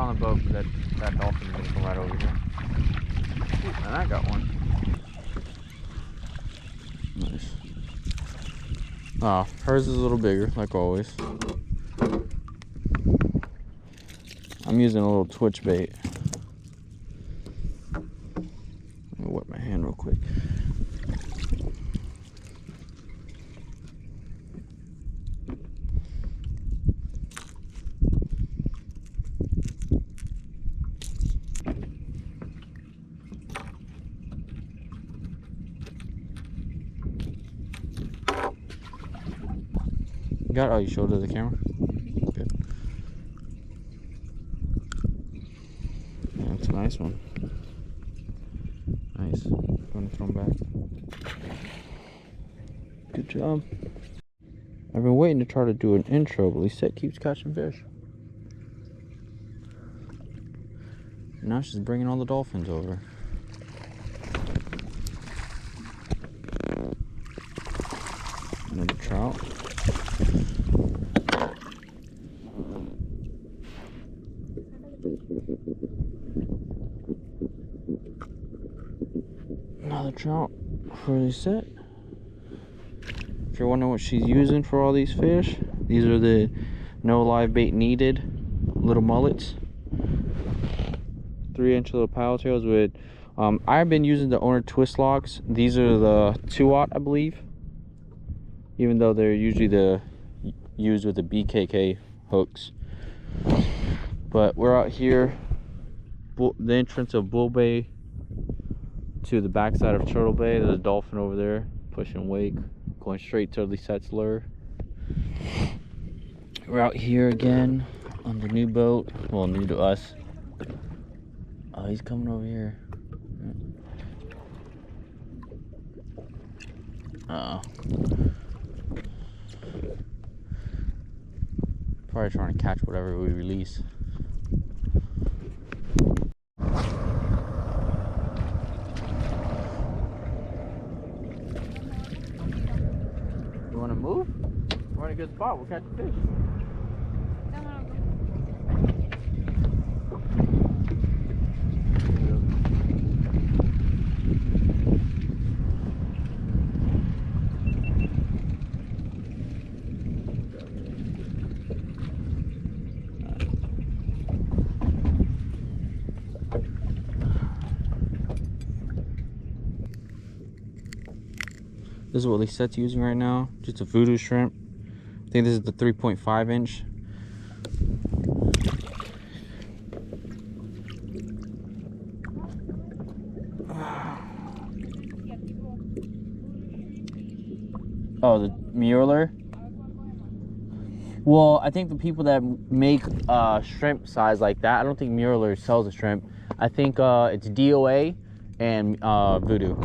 on the boat, but that dolphin is gonna come right over here. Ooh, and I got one. Nice. Oh, hers is a little bigger, like always. I'm using a little twitch bait. Let me wet my hand real quick. Got it? Oh, you showed it to the camera? Good. Yeah, that's a nice one. Nice. Going to throw him back. Good job. I've been waiting to try to do an intro, but Lisette keeps catching fish. Now she's bringing all the dolphins over. Another trout. Another trout for Lisette. If you're wondering what she's using for all these fish, these are the no live bait needed little mullets. 3-inch little paddle tails with I've been using the owner twist locks. These are the 2-aught, I believe, even though they're usually used with the BKK hooks. But we're out here, the entrance of Bull Bay to the backside of Turtle Bay. There's a dolphin over there pushing wake, going straight to Lisette's lure. We're out here again on the new boat. Well, new to us. Oh, he's coming over here. Uh-oh. Probably trying to catch whatever we release. You want to move? We're in a good spot. We'll catch the fish. This is what Lisette's using right now, just a voodoo shrimp. I think this is the 3.5 inch. Oh, the Mueller? Well, I think the people that make shrimp size like that, I don't think Mueller sells a shrimp. I think it's DOA and Voodoo.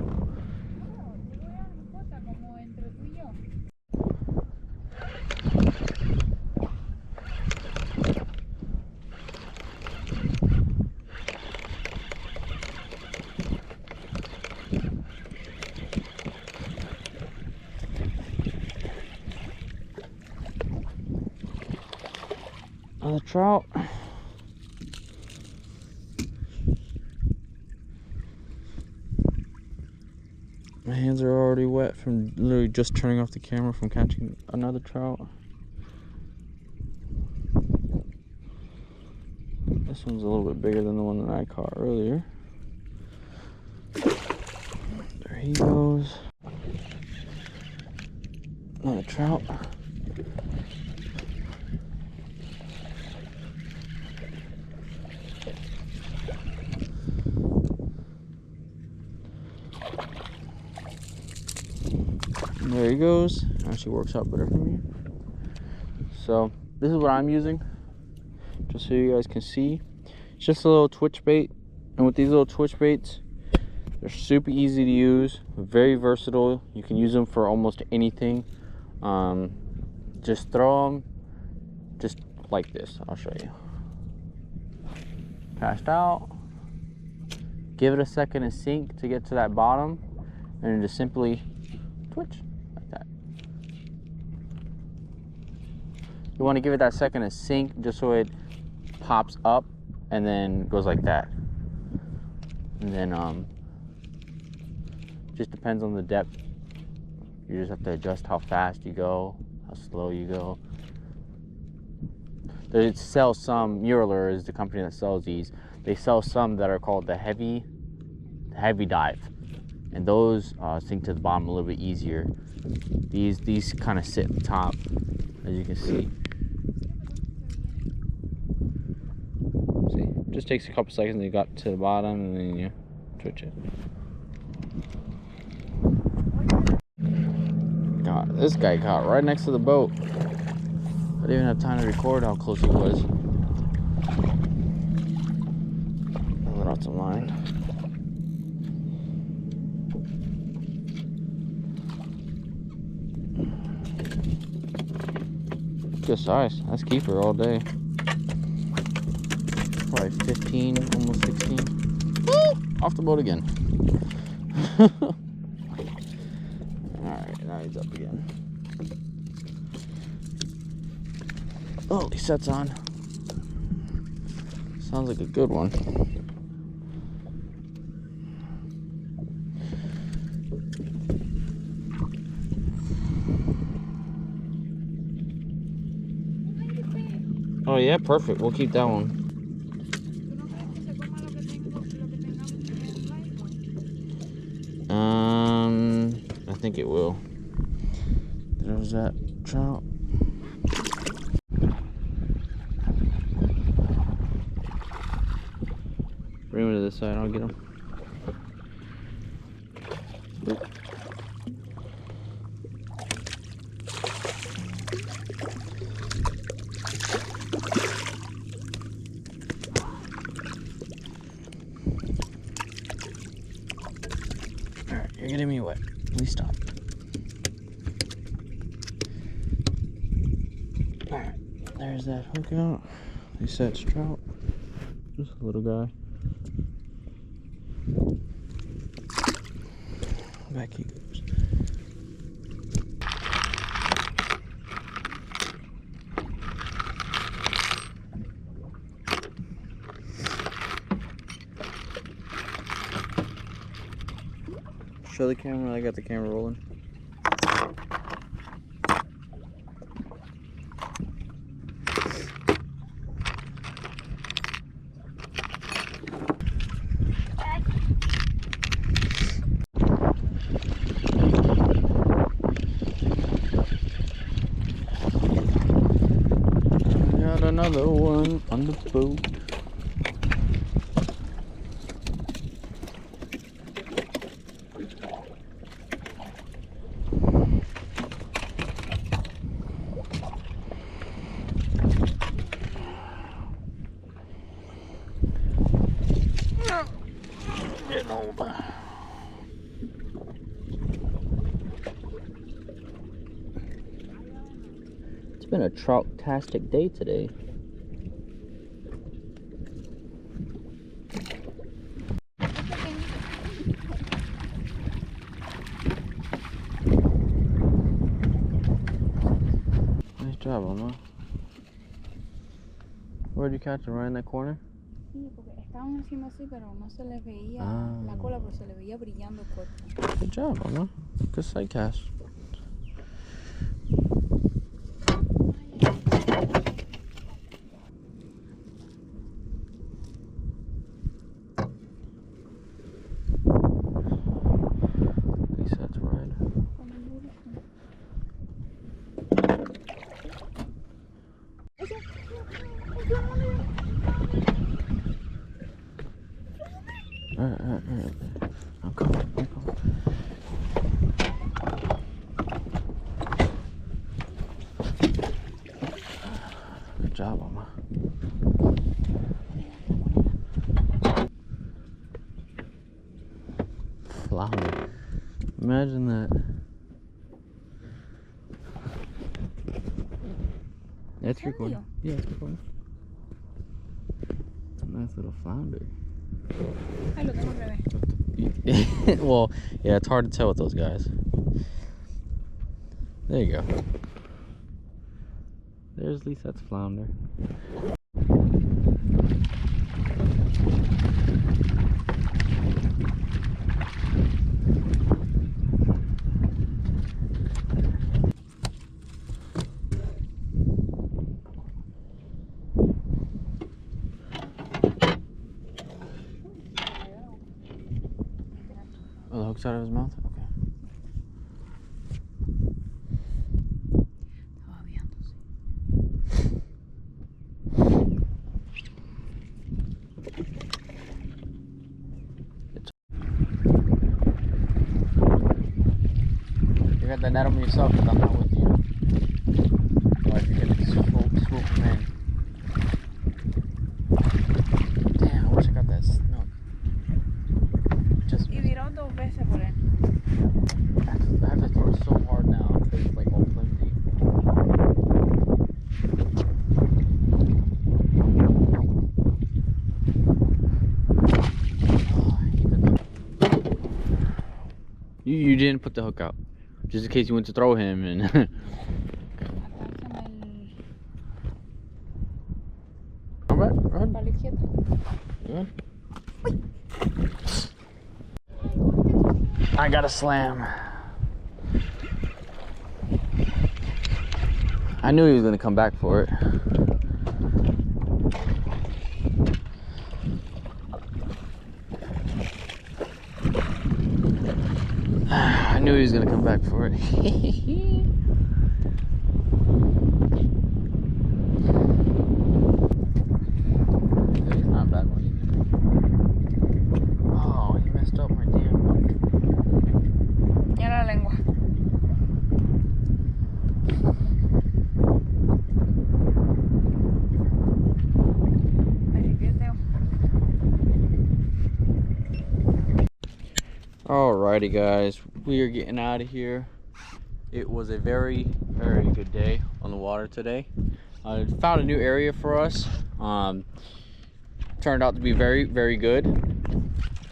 Another trout. My hands are already wet from literally just turning off the camera from catching another trout. This one's a little bit bigger than the one that I caught earlier. There he goes. Another trout. There he goes. Actually works out better for me. So this is what I'm using, just so you guys can see. It's just a little twitch bait, and with these little twitch baits, they're super easy to use, very versatile. You can use them for almost anything. Just throw them just like this. I'll show you. Cast out, give it a second to sink to get to that bottom, and then just simply twitch like that. You want to give it that second to sink just so it pops up and then goes like that. And then just depends on the depth. You just have to adjust how fast you go, how slow you go. They sell some, Mueller is the company that sells these. They sell some that are called the heavy dive, and those sink to the bottom a little bit easier. These kind of sit at the top, as you can see. See, just takes a couple seconds and you got to the bottom, and then you twitch it. God, this guy caught right next to the boat. I didn't even have time to record how close he was. I let out some line. Good size. That's keeper all day. Probably 15, almost 16. Woo! Off the boat again. Alright, now he's up again. Oh, he sets on. Sounds like a good one. Oh yeah, perfect. We'll keep that one. I think it will. There's that trout. Bring him to this side, I'll get him. Alright, you're getting me wet. Please stop. Alright, there's that hook out. He sets trout. Just a little guy. Back he goes. Show the camera, I got the camera rolling. Another one on the boat. Getting over. It's been a trout-tastic day today. Nice job, Mama. Where'd you catch it? Right in that corner? Sí, porque estaban haciendo así, pero no se les veía la cola, pero se les veía brillando el cuerpo. Good job, Mama. Good sight cast. Alright. I'm coming. Good job, Mama. Flounder. Imagine that. That's recording. Yeah, it's recording. Nice little flounder. Ay, lo tengo al revés. Well, yeah, it's hard to tell with those guys. There you go. There's at least that's flounder. Oh, the hook's out of his mouth? Okay. You got the net on yourself because I'm not with you. Or if you can swoop him in. Damn, I wish I got that snook. Just Y viró 2 veces por él. I have to throw it so hard now because it's like all flimsy. You didn't put the hook out, just in case you went to throw him and. Run. Good. I got a slam. I knew he was gonna come back for it. I knew he was gonna come back for it. He's not a bad one either. Oh, he messed up my damn hook. Ya la lengua. Alrighty guys, we are getting out of here. It was a very good day on the water today. I found a new area for us. Turned out to be very good.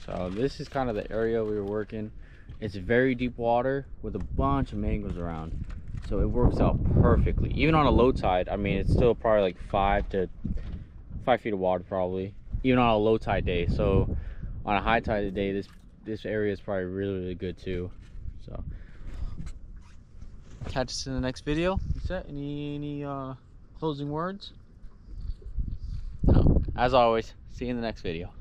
So this is kind of the area we were working. It's very deep water with a bunch of mangroves around, so it works out perfectly. Even on a low tide, I mean, it's still probably like 5 feet of water probably, even on a low tide day. So on a high tide day, this area is probably really good too. So catch us in the next video. Set any closing words? No. As always, see you in the next video.